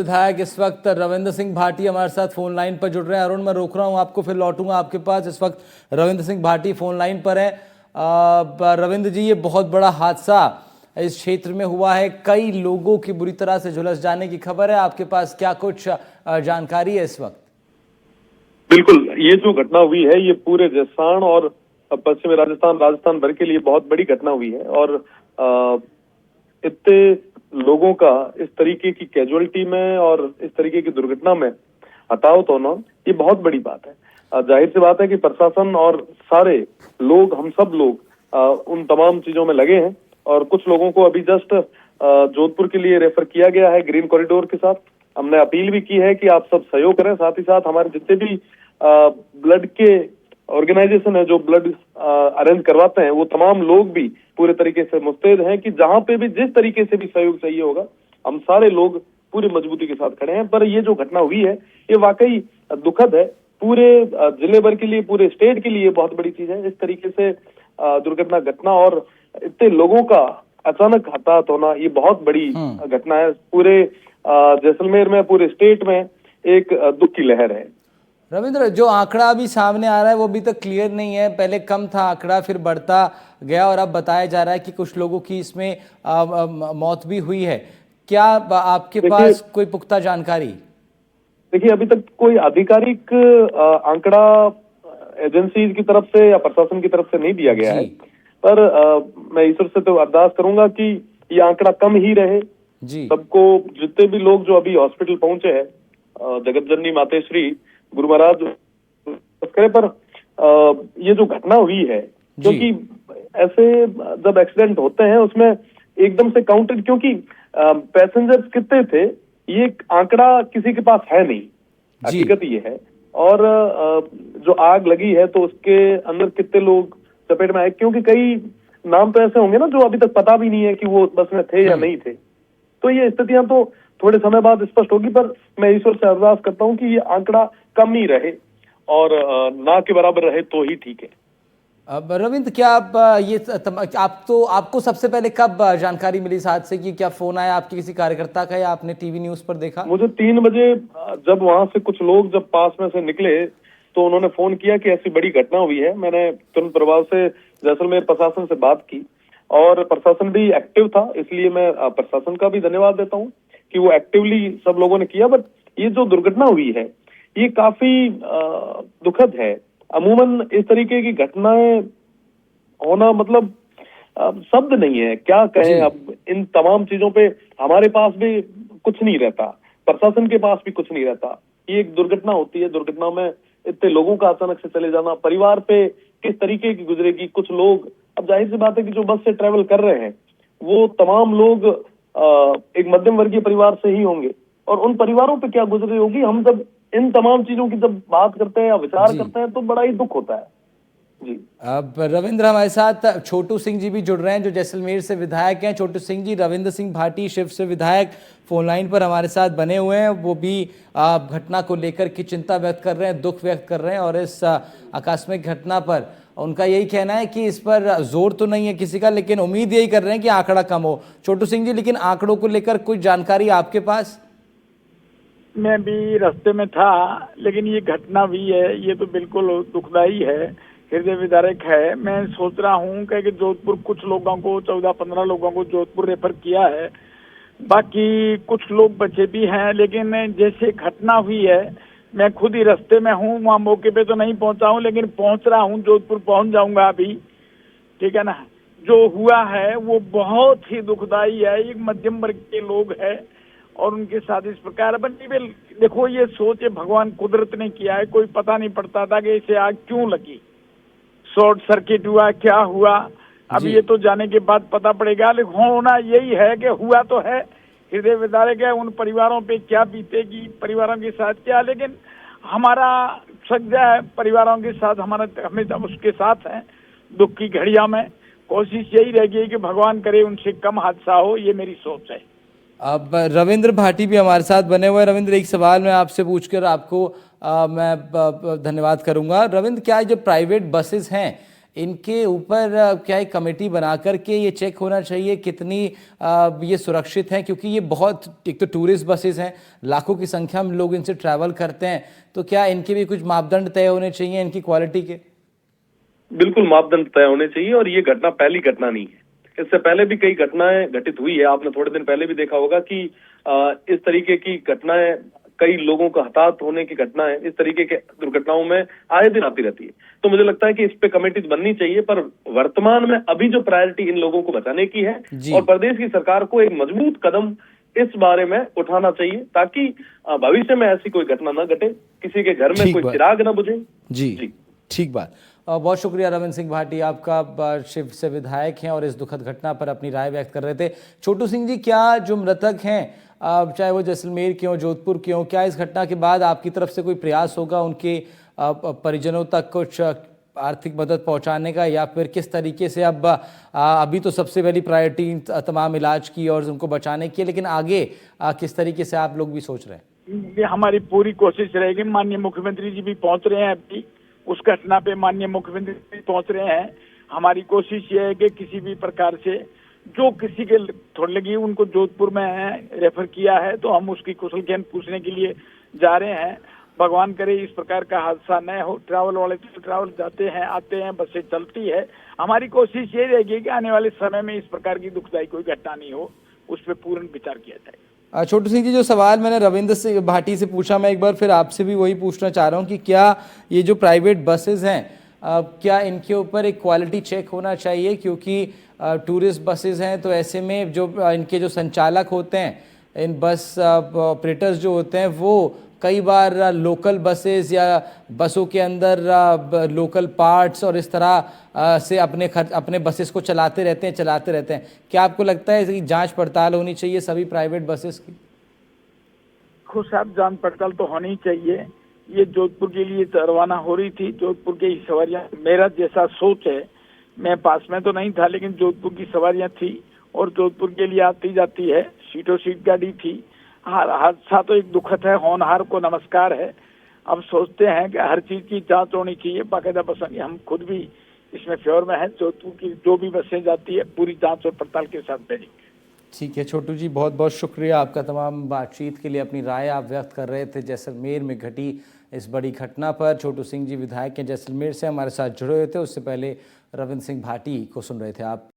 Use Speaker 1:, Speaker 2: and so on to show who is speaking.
Speaker 1: विधायक इस वक्त रविंद्र सिंह भाटी हमारे साथ फोन लाइन पर जुड़ रहे हैं। अरुण, मैं रोक रहा हूं आपको, फिर लौटूंगा आपके पास। इस वक्त रविंद्र सिंह भाटी फोन लाइन पर है। रविंद्र जी, ये बहुत बड़ा हादसा इस क्षेत्र में हुआ है, कई लोगों की बुरी तरह से झुलस जाने की खबर है। आपके पास क्या कुछ जानकारी है इस वक्त?
Speaker 2: बिल्कुल, ये जो घटना हुई है ये पूरे जैसलमेर और पश्चिमी राजस्थान भर के लिए बहुत बड़ी घटना हुई है। और इतने लोगों का इस तरीके की कैजुअलिटी में और इस तरीके की दुर्घटना में हताहत होना, ये बहुत बड़ी बात है। जाहिर सी बात है कि प्रशासन और सारे लोग, हम सब लोग उन तमाम चीजों में लगे हैं। और कुछ लोगों को अभी जस्ट जोधपुर के लिए रेफर किया गया है ग्रीन कॉरिडोर के साथ। हमने अपील भी की है कि आप सब सहयोग करें, साथ ही साथ हमारे जितने भी ब्लड के ऑर्गेनाइजेशन है जो ब्लड अरेंज करवाते हैं, वो तमाम लोग भी पूरे तरीके से मुस्तैद हैं कि जहां पे भी जिस तरीके से भी सहयोग चाहिए होगा, हम सारे लोग पूरी मजबूती के साथ खड़े हैं। पर ये जो घटना हुई है ये वाकई दुखद है, पूरे जिले भर के लिए, पूरे स्टेट के लिए बहुत बड़ी चीज है। इस तरीके से दुर्घटना घटना और इतने लोगों का अचानक हताहत होना, ये बहुत बड़ी घटना है। पूरे जैसलमेर में, पूरे स्टेट में एक दुख की लहर है।
Speaker 1: रविंद्र, जो आंकड़ा अभी सामने आ रहा है वो अभी तक क्लियर नहीं है। पहले कम था आंकड़ा, फिर बढ़ता गया और अब बताया जा रहा है कि कुछ लोगों की इसमें मौत भी हुई है। क्या आपके पास कोई पुख्ता जानकारी?
Speaker 2: देखिए, अभी तक कोई आधिकारिक आंकड़ा एजेंसी की तरफ से या प्रशासन की तरफ से नहीं दिया गया है। पर मैं ईश्वर से तो अरदास करूंगा कि ये आंकड़ा कम ही रहे जी। सबको, जितने भी लोग जो अभी हॉस्पिटल पहुंचे हैं, जगत जननी मातेश्री गुरु महाराज करे। पर ये जो घटना हुई है, क्योंकि ऐसे जब एक्सीडेंट होते हैं उसमें एकदम से काउंटेड, क्योंकि पैसेंजर्स कितने थे ये आंकड़ा किसी के पास है नहीं, हकीकत ये है। और जो आग लगी है तो उसके अंदर कितने लोग चपेट में आए, क्योंकि कई नाम तो ऐसे होंगे ना जो अभी तक पता भी नहीं है कि वो बस में थे या नहीं थे। तो ये स्थितियां तो थोड़े समय बाद स्पष्ट होगी। पर मैं ईश्वर से अरदास करता हूं कि ये आंकड़ा कम ही रहे और ना के बराबर रहे तो ही ठीक है।
Speaker 1: अब रविंद्र, क्या आप आपको सबसे पहले कब जानकारी मिली इस हादसे की? क्या फोन आया आपके किसी कार्यकर्ता का या आपने टीवी न्यूज पर देखा?
Speaker 2: मुझे 3 बजे जब वहां से कुछ लोग जब पास में से निकले तो उन्होंने फोन किया कि ऐसी बड़ी घटना हुई है। मैंने तुरंत प्रभाव से जैसलमेर प्रशासन से बात की और प्रशासन भी एक्टिव था, इसलिए मैं प्रशासन का भी धन्यवाद देता हूँ कि वो एक्टिवली सब लोगों ने किया। बट ये जो दुर्घटना हुई है ये काफी दुखद है। अमूमन इस तरीके की घटनाएं होना, मतलब शब्द नहीं है, क्या कहें। अब इन तमाम चीजों पे हमारे पास भी कुछ नहीं रहता, प्रशासन के पास भी कुछ नहीं रहता। ये एक दुर्घटना होती है, दुर्घटना में इतने लोगों का अचानक से चले जाना, परिवार पे किस तरीके की गुजरेगी। कुछ लोग, अब जाहिर सी बात है कि जो बस से ट्रेवल कर रहे हैं वो तमाम लोग एक मध्यम वर्गीय परिवार से ही होंगे, और उन परिवारों पे क्या गुजरी होगी। हम जब इन तमाम चीजों की जब बात करते हैं या विचार करते हैं तो बड़ा ही दुख होता है जी।
Speaker 1: अब रविंद्र, हमारे साथ छोटू सिंह जी भी जुड़ रहे हैं जो जैसलमेर से विधायक हैं। छोटू सिंह जी, रविंद्र सिंह भाटी शिव से विधायक फोन लाइन पर हमारे साथ बने हुए हैं। वो भी घटना को लेकर की चिंता व्यक्त कर रहे हैं, दुख व्यक्त कर रहे हैं। और इस आकस्मिक घटना पर उनका यही कहना है कि इस पर जोर तो नहीं है किसी का, लेकिन उम्मीद यही कर रहे हैं कि आंकड़ा कम हो। छोटू सिंह जी, लेकिन आंकड़ों को लेकर कुछ जानकारी आपके पास?
Speaker 3: मैं भी रास्ते में था, लेकिन ये घटना हुई है ये तो बिल्कुल दुखदाई है, हृदय विदारक है। मैं सोच रहा हूँ कि जोधपुर कुछ लोगों को, 14-15 लोगों को जोधपुर रेफर किया है, बाकी कुछ लोग बचे भी हैं। लेकिन जैसे घटना हुई है, मैं खुद ही रास्ते में हूँ, वहाँ मौके पे तो नहीं पहुँचा हूँ, लेकिन पहुँच रहा हूँ, जोधपुर पहुँच जाऊँगा अभी, ठीक है ना। जो हुआ है वो बहुत ही दुखदाई है। एक मध्यम वर्ग के लोग हैं और उनके साथ इस प्रकार बनी। देखो, ये सोच भगवान कुदरत ने किया है, कोई पता नहीं पड़ता था कि इसे आग क्यों लगी, शॉर्ट सर्किट हुआ, क्या हुआ, अब ये तो जाने के बाद पता पड़ेगा। लेकिन होना यही है कि हुआ तो है, हृदय विदारक है। उन परिवारों पे क्या बीतेगी, परिवारों के साथ क्या, लेकिन हमारा सज्जा है परिवारों के साथ, हमारा हमेशा उसके साथ है दुख की घड़िया में। कोशिश यही रहेगी कि भगवान करे उनसे कम हादसा हो, ये मेरी सोच है।
Speaker 1: अब रविंद्र भाटी भी हमारे साथ बने हुए हैं। रविंद्र, एक सवाल मैं आपसे पूछकर आपको मैं धन्यवाद करूंगा। रविंद्र, क्या जो प्राइवेट बसेस हैं इनके ऊपर क्या एक कमेटी बना करके ये चेक होना चाहिए कितनी ये सुरक्षित हैं, क्योंकि ये बहुत, एक तो टूरिस्ट बसेस हैं, लाखों की संख्या में लोग इनसे ट्रैवल करते हैं, तो क्या इनके भी कुछ मापदंड तय होने चाहिए इनकी क्वालिटी के?
Speaker 2: बिल्कुल मापदंड तय होने चाहिए, और ये घटना पहली घटना नहीं है। इससे पहले भी कई घटनाएं घटित हुई है। आपने थोड़े दिन पहले भी देखा होगा कि इस तरीके की घटनाएं, कई लोगों का हताहत होने की घटनाएं, इस तरीके के दुर्घटनाओं में आए दिन आती रहती है। तो मुझे लगता है कि इस पे कमेटी बननी चाहिए, पर वर्तमान में अभी जो प्रायोरिटी इन लोगों को बचाने की है, और प्रदेश की सरकार को एक मजबूत कदम इस बारे में उठाना चाहिए, ताकि भविष्य में ऐसी कोई घटना न घटे, किसी के घर में कोई चिराग न बुझे।
Speaker 1: जी, ठीक बात। बहुत शुक्रिया रविंद्र सिंह भाटी, आपका शिव से विधायक हैं और इस दुखद घटना पर अपनी राय व्यक्त कर रहे थे। छोटू सिंह जी, क्या जो मृतक हैं, चाहे वो जैसलमेर के हों, जोधपुर के हों, क्या इस घटना के बाद आपकी तरफ से कोई प्रयास होगा उनके परिजनों तक कुछ आर्थिक मदद पहुंचाने का, या फिर किस तरीके से अब अभी तो सबसे पहली प्रायोरिटी तमाम इलाज की और उनको बचाने की, लेकिन आगे किस तरीके से आप लोग भी सोच रहे हैं?
Speaker 3: ये हमारी पूरी कोशिश रहेगी। माननीय मुख्यमंत्री जी भी पहुंच रहे हैं, अभी उस घटना पे माननीय मुख्यमंत्री भी पहुंच रहे हैं। हमारी कोशिश ये है कि किसी भी प्रकार से जो किसी के थोड़ी लगी उनको जोधपुर में रेफर किया है, तो हम उसकी कुशलक्षेम पूछने के लिए जा रहे हैं। भगवान करे इस प्रकार का हादसा न हो। ट्रैवल वाले तो ट्रैवल जाते हैं, आते हैं, बसें चलती है। हमारी कोशिश ये रहेगी कि आने वाले समय में इस प्रकार की दुखदायी कोई घटना नहीं हो, उस पर पूर्ण विचार किया जाएगा।
Speaker 1: छोटू सिंह जी, जो सवाल मैंने रविंद्र सिंह भाटी से पूछा, मैं एक बार फिर आपसे भी वही पूछना चाह रहा हूँ कि क्या ये जो प्राइवेट बसेस हैं, क्या इनके ऊपर एक क्वालिटी चेक होना चाहिए, क्योंकि टूरिस्ट बसेस हैं, तो ऐसे में जो इनके जो संचालक होते हैं, इन बस ऑपरेटर्स जो होते हैं, वो कई बार लोकल बसेस या बसों के अंदर लोकल पार्ट्स और इस तरह से अपने बसेस को चलाते रहते हैं। क्या आपको लगता है इसकी जांच पड़ताल होनी चाहिए सभी प्राइवेट बसेस की?
Speaker 3: खुद साहब, जांच पड़ताल तो होनी चाहिए। ये जोधपुर के लिए रवाना हो रही थी, जोधपुर की सवारियां, मेरा जैसा सोच है, मैं पास में तो नहीं था, लेकिन जोधपुर की सवारियां थी और जोधपुर के लिए आती जाती है, सीटों सीट गाड़ी थी। हादसा तो एक दुखद है, होनहार को नमस्कार है। अब सोचते हैं कि हर चीज की जांच होनी चाहिए, बाकायदा बसें, हम खुद भी इसमें फेवर में है। जोधपुर की जो भी बसें जाती है पूरी जांच और पड़ताल के साथ भेजेंगे।
Speaker 1: ठीक है छोटू जी, बहुत बहुत शुक्रिया आपका तमाम बातचीत के लिए। अपनी राय आप व्यक्त कर रहे थे जैसलमेर में घटी इस बड़ी घटना पर। छोटू सिंह जी विधायक के जैसलमेर से हमारे साथ जुड़े हुए थे। उससे पहले रविंद्र सिंह भाटी को सुन रहे थे आप।